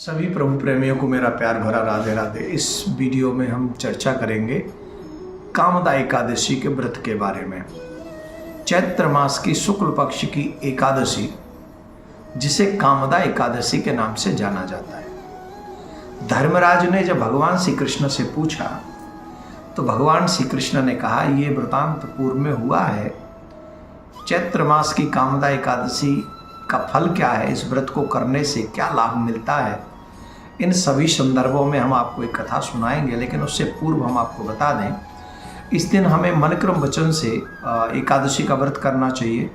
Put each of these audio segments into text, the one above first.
सभी प्रभु प्रेमियों को मेरा प्यार भरा राधे राधे। इस वीडियो में हम चर्चा करेंगे कामदा एकादशी के व्रत के बारे में। चैत्र मास की शुक्ल पक्ष की एकादशी, जिसे कामदा एकादशी के नाम से जाना जाता है। धर्मराज ने जब भगवान श्री कृष्ण से पूछा तो भगवान श्री कृष्ण ने कहा, ये वृतांत पूर्व में हुआ है। चैत्र मास की कामदा एकादशी का फल क्या है, इस व्रत को करने से क्या लाभ मिलता है, इन सभी संदर्भों में हम आपको एक कथा सुनाएंगे। लेकिन उससे पूर्व हम आपको बता दें, इस दिन हमें मनक्रम वचन से एकादशी का व्रत करना चाहिए।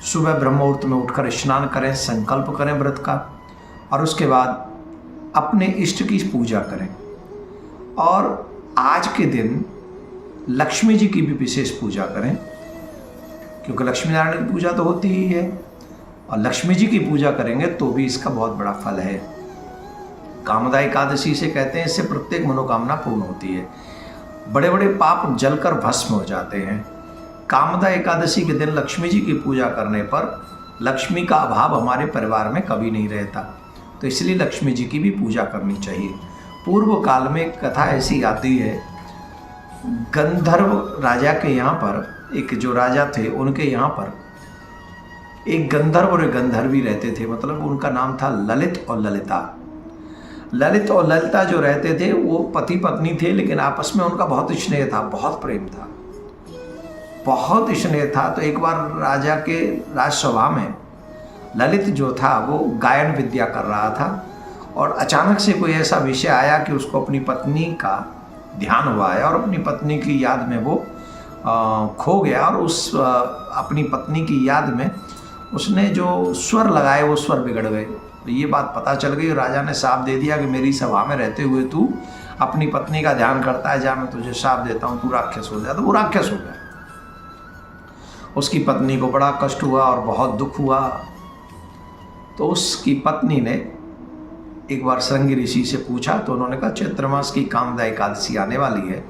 सुबह ब्रह्म मुहूर्त में उठकर स्नान करें, संकल्प करें व्रत का, और उसके बाद अपने इष्ट की पूजा करें। और आज के दिन लक्ष्मी जी की भी विशेष पूजा करें, क्योंकि लक्ष्मी नारायण की पूजा तो होती ही है, और लक्ष्मी जी की पूजा करेंगे तो भी इसका बहुत बड़ा फल है। कामदा एकादशी से कहते हैं, इससे प्रत्येक मनोकामना पूर्ण होती है, बड़े बड़े पाप जलकर भस्म हो जाते हैं। कामदा एकादशी के दिन लक्ष्मी जी की पूजा करने पर लक्ष्मी का अभाव हमारे परिवार में कभी नहीं रहता, तो इसलिए लक्ष्मी जी की भी पूजा करनी चाहिए। पूर्व काल में एक कथा ऐसी आती है, गंधर्व राजा के यहाँ पर, एक जो राजा थे उनके यहाँ पर एक गंधर्व और एक गंधर्वी रहते थे। मतलब उनका नाम था ललित और ललिता। ललित और ललिता जो रहते थे वो पति पत्नी थे, लेकिन आपस में उनका बहुत स्नेह था, बहुत प्रेम था, बहुत स्नेह था। तो एक बार राजा के राजसभा में ललित जो था वो गायन विद्या कर रहा था, और अचानक से कोई ऐसा विषय आया कि उसको अपनी पत्नी का ध्यान हुआ है, और अपनी पत्नी की याद में वो खो गया। और उस अपनी पत्नी की याद में उसने जो स्वर लगाए वो स्वर बिगड़ गए। तो ये बात पता चल गई, राजा ने शाप दे दिया कि मेरी सभा में रहते हुए तू अपनी पत्नी का ध्यान करता है, जा मैं तुझे शाप देता हूँ, तू राक्षस हो जा। तो वो राक्षस हो गया। उसकी पत्नी को बड़ा कष्ट हुआ और बहुत दुख हुआ। तो उसकी पत्नी ने एक बार श्रृंगी ऋषि से पूछा, तो उन्होंने कहा, चैत्र मास की कामदा एकादशी आने वाली है,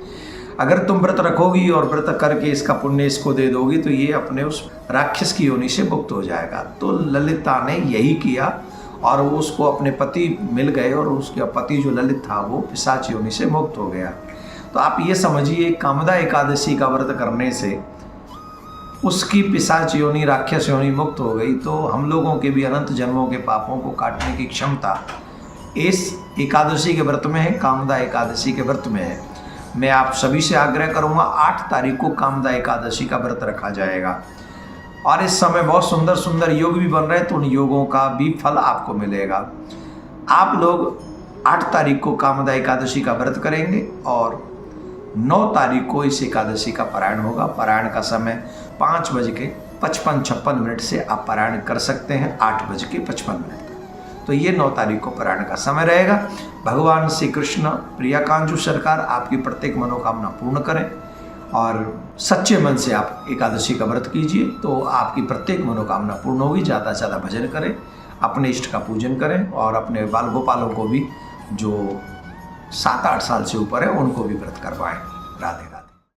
अगर तुम व्रत रखोगी और व्रत करके इसका पुण्य इसको दे दोगी तो ये अपने उस राक्षस की योनि से मुक्त हो जाएगा। तो ललिता ने यही किया, और वो उसको अपने पति मिल गए, और उसका पति जो ललित था वो पिशाच योनि से मुक्त हो गया। तो आप ये समझिए, कामदा एकादशी का व्रत करने से उसकी पिशाच योनि, राक्षस योनि मुक्त हो गई। तो हम लोगों के भी अनंत जन्मों के पापों को काटने की क्षमता इस एकादशी के व्रत में है, कामदा एकादशी के व्रत में है। मैं आप सभी से आग्रह करूंगा, 8 तारीख को कामदा एकादशी का व्रत रखा जाएगा, और इस समय बहुत सुंदर सुंदर योग भी बन रहे हैं, तो उन योगों का भी फल आपको मिलेगा। आप लोग 8 तारीख को कामदा एकादशी का व्रत करेंगे, और 9 तारीख को इस एकादशी का पारायण होगा। पारायण का समय 5:55 से आप पारायण कर सकते हैं 8:55। तो ये 9 तारीख को पारायण का समय रहेगा। भगवान श्री कृष्ण प्रिया कांजू सरकार आपकी प्रत्येक मनोकामना पूर्ण करें, और सच्चे मन से आप एकादशी का व्रत कीजिए, तो आपकी प्रत्येक मनोकामना पूर्ण होगी। ज़्यादा से ज़्यादा भजन करें, अपने इष्ट का पूजन करें, और अपने बाल गोपालों को भी जो 7-8 साल से ऊपर है उनको भी व्रत करवाएं। राधे।